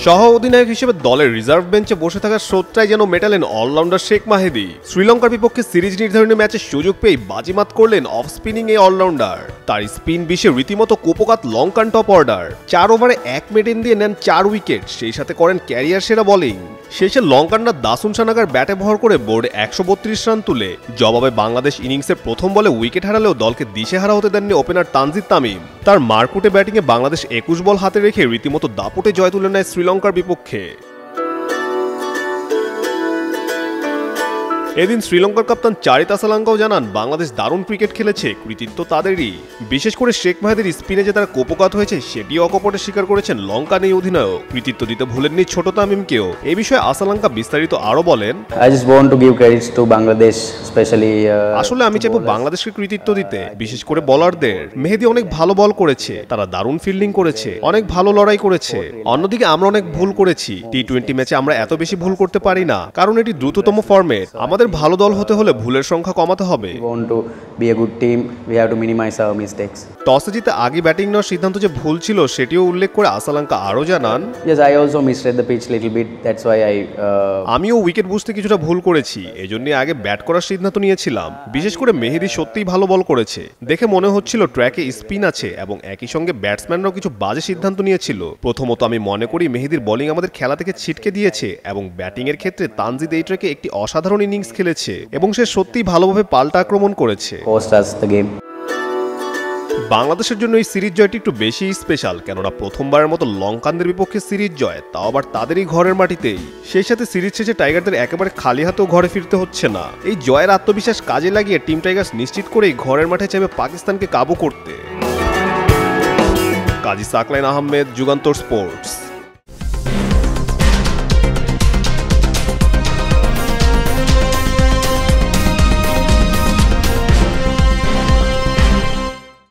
সহ অধিনায়ক হিসেবে দলের রিজার্ভ বেঞ্চে বসে থাকার স্রোতটাই যেন মেটালেন অলরাউন্ডার শেখ মাহেদী। শ্রীলঙ্কার বিপক্ষে সিরিজ নির্ধারণী ম্যাচে সুযোগ পেয়ে বাজিমাত করলেন অফ স্পিনিং এই অলরাউন্ডার। তার স্পিন বিষে রীতিমতো কোপকাত লঙ্কান টপ অর্ডার। 4 ওভারে 1 মেডেন দিয়ে নেন 4 উইকেট, সেই সাথে করেন ক্যারিয়ার সেরা বোলিং। শেষে লঙ্কানরা দাসুন সানাগার ব্যাটে ভর করে বোর্ডে 132 রান তুলে জবাবে বাংলাদেশ ইনিংসের প্রথম বলে উইকেট হারালেও দলকে দিশেহারা হতে দেননি ওপেনার তানজিদ তামিম। তার মারকুটে ব্যাটিংয়ে বাংলাদেশ 21 বল হাতে রেখে রীতিমতো দাপুটে জয় তুলে নেয় শ্রীলঙ্কার বিপক্ষে। এদিন শ্রীলঙ্কার কাপ্তান চারিত আসালাঙ্কাও জানান, বাংলাদেশ দারুণ ক্রিকেট খেলেছে, কৃতিত্ব তাদেরই। বিশেষ করে শেখ মাহেদীর স্পিনে যে তারা কোপকাত হয়েছে সেটিও অকপটে স্বীকার করেছেন লঙ্কান এই অধিনায়ক। কৃতিত্ব দিতে ভুলেননি ছোট তামিমকেও। এই বিষয়ে আসালাঙ্কা বিস্তারিত আরো বলেন, আসলে আমি চাইবো বাংলাদেশকে কৃতিত্ব দিতে, বিশেষ করে বোলারদের। মেহেদী অনেক ভালো বল করেছে, তারা দারুণ ফিল্ডিং করেছে, অনেক ভালো লড়াই করেছে। অন্যদিকে আমরা অনেক ভুল করেছি। টি-20 ম্যাচে আমরা এত বেশি ভুল করতে পারি না, কারণ এটি দ্রুততম ফরম্যাট। আমাদের ভালো দল হতে হলে ভুলের সংখ্যা কমাতে হবে। টসে জিতে আগে ব্যাটিং নেওয়ার সিদ্ধান্ত যে ভুল ছিল সেটিও উল্লেখ করে আসালাঙ্কা আরো জানান, আমিও উইকেট বুঝতে কিছুটা ভুল করেছি, এজন্য আগে ব্যাট করার সিদ্ধান্ত নিয়েছিলাম। বিশেষ করে মেহেদী সত্যিই ভালো বল করেছে, দেখে মনে হচ্ছিল ট্র্যাকে স্পিন আছে, এবং একই সঙ্গে ব্যাটসম্যানরাও কিছু বাজে সিদ্ধান্ত নিয়েছিল। প্রথমত আমি মনে করি মেহেদীর বোলিং আমাদের খেলা থেকে ছিটকে দিয়েছে, এবং ব্যাটিং এর ক্ষেত্রে তানজিদ এই ট্র্যাকে একটি অসাধারণ ইনিংস খেলেছে এবং সে সত্যিই ভালোভাবে পাল্টা আক্রমণ করেছে। বাংলাদেশের জন্য এই সিরিজ জয়টি একটু বেশি স্পেশাল, কেননা প্রথমবারের মতো লঙ্কানদের বিপক্ষে সিরিজ জয়, তাও আবার তাদেরই ঘরের মাটিতেই। সেই সাথে সিরিজ শেষে টাইগারদের একেবারে খালি হাতেও ঘরে ফিরতে হচ্ছে না। এই জয়ের আত্মবিশ্বাস কাজে লাগিয়ে টিম টাইগার্স নিশ্চিত করেই ঘরের মাঠে চাইবে পাকিস্তানকে কাবু করতে। কাজী সাকলাইন আহমেদ, যুগান্তর স্পোর্টস।